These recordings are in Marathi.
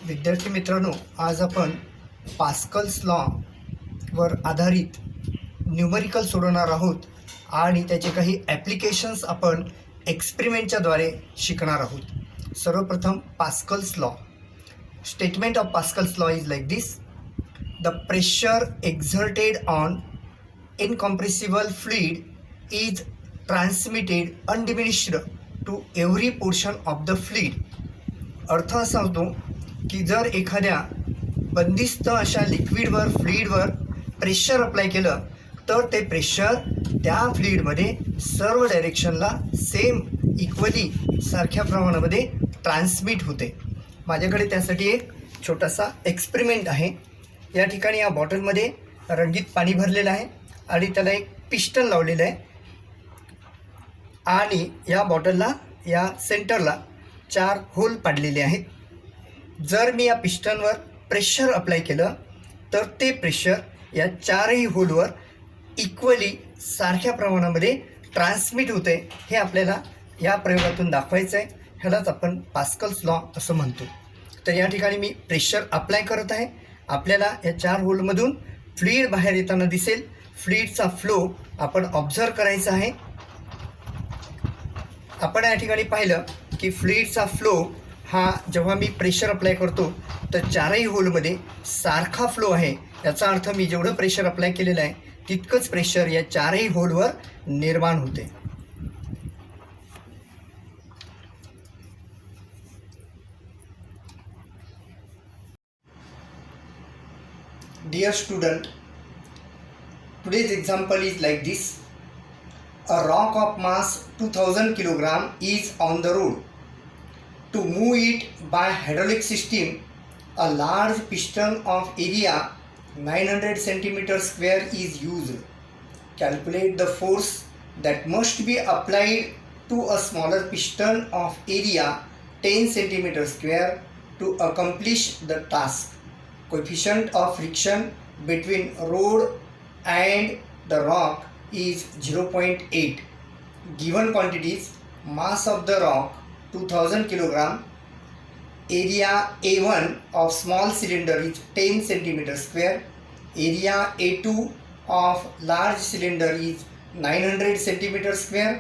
विद्यार्थी मित्रांनो, आज आपण पास्कल्स लॉ वर आधारित न्यूमरिकल सोडवणार आहोत आणि त्याचे काही ॲप्लिकेशन्स आपण एक्सपेरिमेंटच्याद्वारे शिकणार आहोत. सर्वप्रथम Pascal's law. Statement of Pascal's law is like this: the pressure exerted on incompressible fluid is transmitted undiminished to every portion of the fluid. अर्थ असा होतो की जर एखाद्या बंदिस्त अशा लिक्विडवर फ्लुइडवर प्रेशर अप्लाय केलं तर ते प्रेशर त्या फ्लुइडमध्ये सर्व डायरेक्शनला सेम इक्वली सारख्या प्रमाणामध्ये ट्रान्समिट होते. माझ्याकडे त्यासाठी एक छोटासा एक्सपेरिमेंट आहे. या ठिकाणी या बॉटलमध्ये रंगीत पाणी भरलेलं आहे आणि त्याला एक पिस्टन लावलेलं आहे आणि या बॉटलला या सेंटरला 4 होल पाडलेले आहेत. जर मी या पिस्टनवर प्रेशर अप्लाय केलं तर ते प्रेशर या 4ही होलवर इक्वली सारख्या प्रमाणामध्ये ट्रान्समिट होते. हे आपल्याला या प्रयोगातून दाखवायचं आहे. ह्यालाच आपण पास्कल्स लॉ असं म्हणतो. तर या ठिकाणी मी प्रेशर अप्लाय करत आहे. आपल्याला या 4 होलमधून फ्लुइड बाहेर येताना दिसेल. फ्लुइडचा फ्लो आपण ऑब्झर्व करायचा आहे. आपण या ठिकाणी पाहिलं की फ्लुइडचा फ्लो हा जेव्हा मी प्रेशर अप्लाय करतो तर 4ही होलमध्ये सारखा फ्लो आहे. याचा अर्थ मी जेवढं प्रेशर अप्लाय केलेलं आहे तितकंच प्रेशर या 4ही होलवर निर्माण होते. Dear student, today's example is like this. A rock of mass 2000 kg is on the road. To move it by hydraulic system, a large piston of area 900 cm square is used. Calculate the force that must be applied to a smaller piston of area 10 cm square to accomplish the task. Coefficient of friction between road and the rock is 0.8. Given quantities: mass of the rock 2000 kg, area A1 of small cylinder is 10 cm square, area A2 of large cylinder is 900 cm square.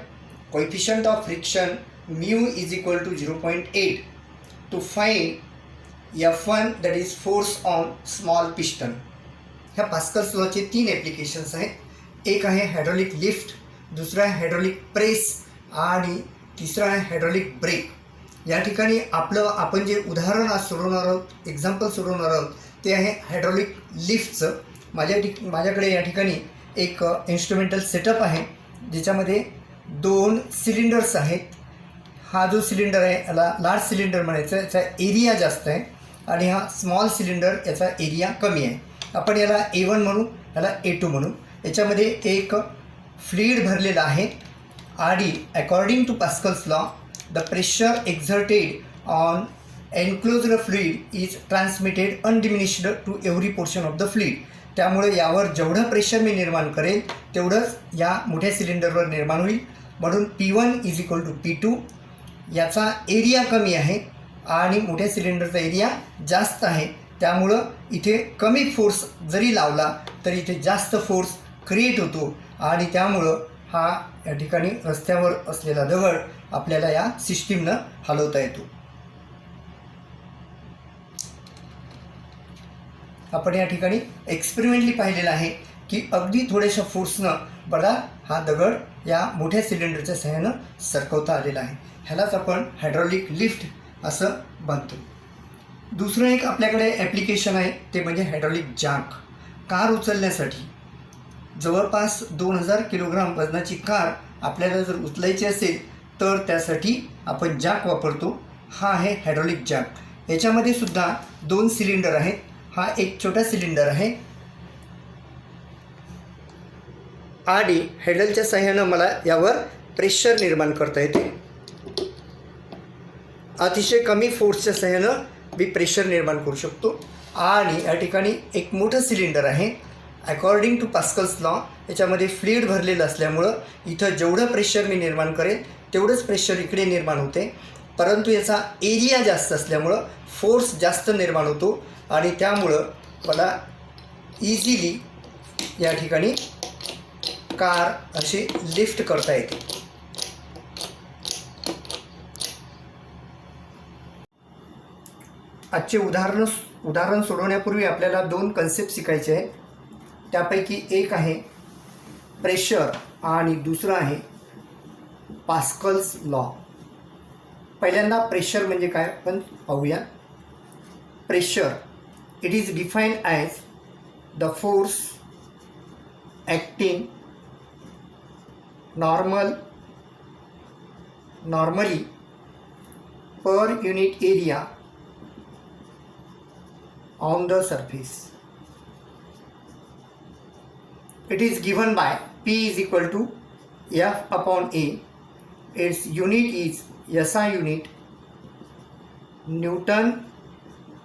Coefficient of friction mu is equal to 0.8. To find F1, that is force on small piston. ह्या पास्कल्स लॉचे 3 ॲप्लिकेशन्स आहेत. एक आहे हायड्रॉलिक लिफ्ट, दुसरा आहे हायड्रॉलिक प्रेस आणि तिसरा आहे हायड्रॉलिक ब्रेक. या ठिकाणी आपण जे उदाहरण आज सोडवणार आहोत, एक्झाम्पल सोडवणार आहोत ते आहे हायड्रॉलिक लिफ्टचं. माझ्याकडे या ठिकाणी एक इन्स्ट्रुमेंटल सेटअप आहे ज्याच्यामध्ये 2 सिलेंडर्स आहेत. हा जो सिलेंडर आहे याला लार्ज सिलेंडर म्हणायचं, याचा एरिया जास्त आहे आणि हा स्मॉल सिलेंडर याचा एरिया कमी आहे. आपण याला A1 म्हणू, याला A2 म्हणू. याच्यामध्ये एक फ्लुइड भरलेला आहे आणि according to Pascal's law the pressure exerted on enclosed fluid is transmitted undiminished to every portion of the fluid. त्यामुळे यावर जेवढं प्रेशर मी निर्माण करेल तेवढंच या मोठ्या सिलेंडरवर निर्माण होईल. म्हणून P1 is equal to P2. याचा एरिया कमी आहे आणि मोठ्या सिलेंडरचा एरिया जास्त आहे. त्यामुळं इथे कमी फोर्स जरी लावला तरी इथे जास्त फोर्स क्रिएट होतो आणि त्यामुळं हा या ठिकाणी रस्त्यावर असलेला दगड आपल्याला या सिस्टीमनं हलवता येतो. आपण या ठिकाणी एक्सपेरिमेंटली पाहिलेलं आहे की अगदी थोड्याशा फोर्सनं बघा हा दगड या मोठ्या सिलेंडरच्या सहाय्यानं सरकवता आलेला आहे. ह्यालाच आपण हायड्रॉलिक लिफ्ट असं म्हणतो. दुसरं एक आपल्याकडे ॲप्लिकेशन आहे ते म्हणजे हायड्रॉलिक जॅक. कार उचलण्यासाठी जवळपास 2000 किलोग्राम वजनाची कार आपल्याला जर उचलायची असेल तर त्यासाठी आपण जॅक वापरतो. हा आहे हायड्रॉलिक जॅक. याच्यामध्ये सुद्धा 2 सिलेंडर आहेत. हा एक छोटा सिलेंडर आहे आणि हँडलच्या सहाय्यानं मला यावर प्रेशर निर्माण करता येते. अतिशय कमी फोर्सच्या सहाय्यानं मी प्रेशर निर्माण करू शकतो. आणि या ठिकाणी एक मोठं सिलेंडर आहे. अकॉर्डिंग टू पास्कल्स लॉ याच्यामध्ये फ्लुइड भरलेलं असल्यामुळं इथं जेवढं प्रेशर मी निर्माण करेल तेवढंच प्रेशर इकडे निर्माण होते परंतु याचा एरिया जास्त असल्यामुळं फोर्स जास्त निर्माण होतो आणि त्यामुळं मला इझिली या ठिकाणी कार असे लिफ्ट करता येते. आजचे उदाहरण सोडवण्यापूर्वी आपल्याला 2 कन्सेप्ट शिकायचे आहेत. त्यापैकी एक आहे प्रेशर आणि दुसरं आहे पास्कल्स लॉ. पहिल्यांदा प्रेशर म्हणजे काय आपण पाहूया. Pressure it is defined as the force acting normally per unit area on the surface. It is given by P is equal to F upon A. Its unit is SI unit, Newton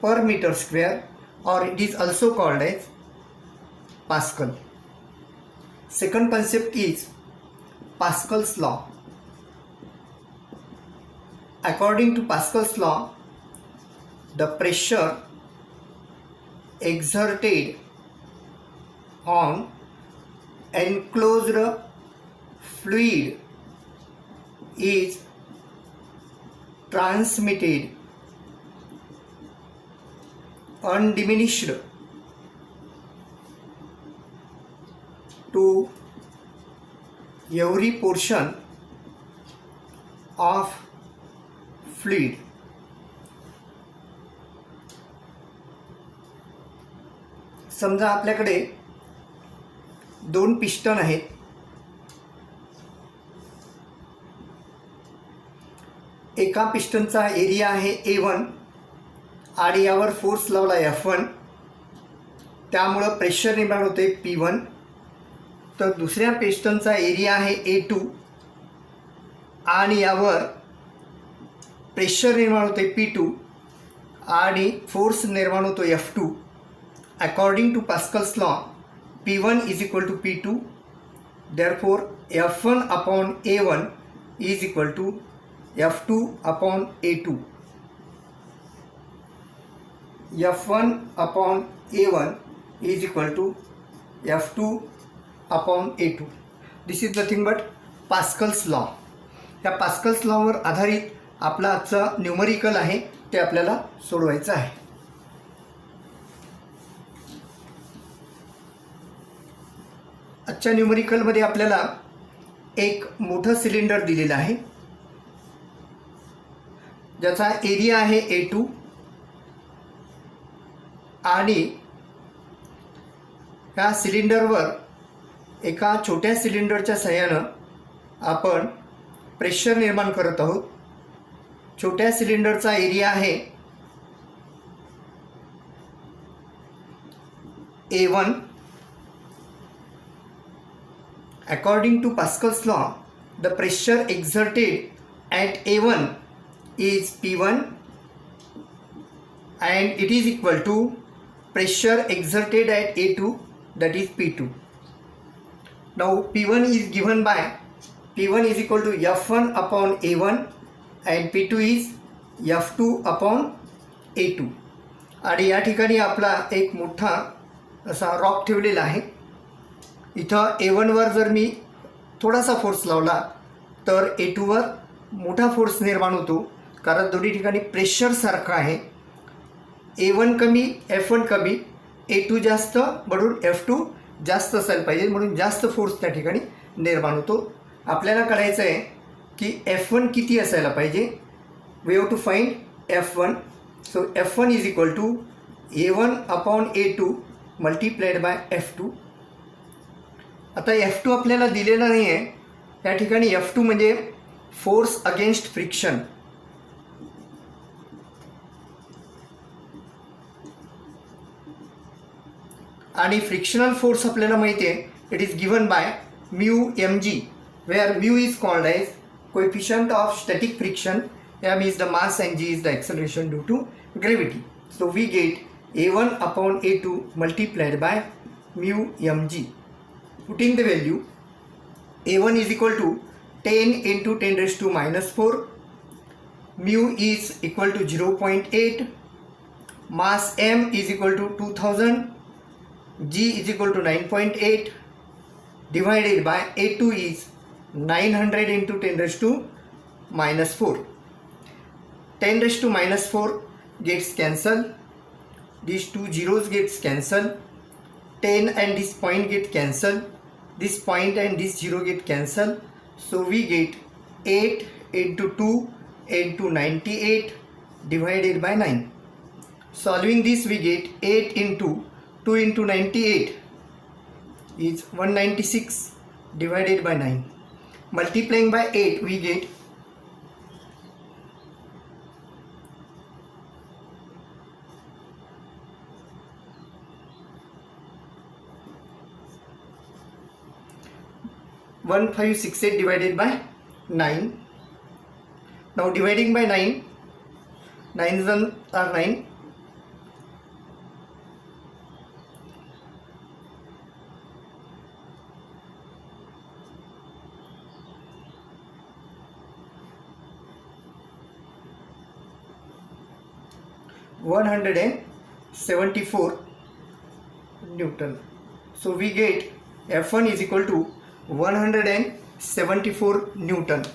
per meter square, or it is also called as Pascal. Second concept is Pascal's law. According to Pascal's law, the pressure exerted on enclosed fluid is transmitted undiminished to every portion of fluid. समजा आपल्याकडे 2 पिस्टन आहेत. एका पिस्टनचा एरिया आहे A1 आणि यावर फोर्स लावला F1, त्यामुळं प्रेशर निर्माण होते P1. तर दुसऱ्या पिस्टनचा एरिया आहे A2 आणि यावर प्रेशर निर्माण होते P2 आणि फोर्स निर्माण होतो F2. According to Pascal's law P1 is equal to P2. Therefore F1 upon A1 is equal to F2 upon A2. F1 upon A1 is equal to F2 upon A2. This is nothing but Pascal's law. या पास्कल्स लॉवर आधारित आपला आजचा न्यूमरिकल आहे ते आपल्याला सोडवायचं आहे. आजच्या न्यूमरिकलमध्ये आपल्याला एक मोठं सिलेंडर दिलेलं आहे ज्याचा एरिया आहे A2 आणि ह्या सिलेंडरवर एका छोट्या सिलेंडरच्या सहाय्यानं आपण प्रेशर निर्माण करत आहोत. छोट्या सिलेंडरचा एरिया आहे A1. According to Pascal's law, the pressure exerted at A1 is P1 and it is equal to pressure exerted at A2, that is P2. Now P1 is given by P1 is equal to F1 upon A1 and P2 is F2 upon A2. आणि या ठिकाणी आपला एक मोठा असा रॉक ठेवलेला आहे. इथं A1 वर जर मी थोडासा फोर्स लावला तर A2 वर मोठा फोर्स निर्माण होतो, कारण दोन्ही ठिकाणी प्रेशर सारखं आहे. A1 कमी F1 कमी, A2 जास्त म्हणून F2 जास्त असायला पाहिजे, म्हणून जास्त फोर्स त्या ठिकाणी निर्माण होतो. आपल्याला कळायचं आहे की F1 किती असायला पाहिजे. We have to find F1. So F1 is equal to A1 upon A2 multiplied by F2. आता F2 आपल्याला दिलेला नाही आहे. या ठिकाणी F2 म्हणजे फोर्स अगेन्स्ट फ्रिक्शन. आणि फ्रिक्शनल फोर्स आपल्याला माहिती आहे, it is given by mu mg, where mu is called as coefficient of static friction, m is the mass and g is the acceleration due to gravity. So we get A1 upon A2 multiplied by mu mg. Putting the value, A1 is equal to 10 into 10 raised to minus 4 mu is equal to 0.8, mass m is equal to 2000, g is equal to 9.8, divided by A2 is 900 into 10 raised to minus 4. 10 raised to minus 4 gets cancelled. These two zeros gets cancelled. 10 and this point get cancelled. This point and this 0 get cancelled. So we get 8 into 2 into 98 divided by 9. Solving this we get 8 into 2 into 98 is 196 divided by 9. Multiplying by 8 we get 1568 divided by 9. Now dividing by 9, 9s are 9. (174 Newton). So we get F1 is equal to 174 Newton.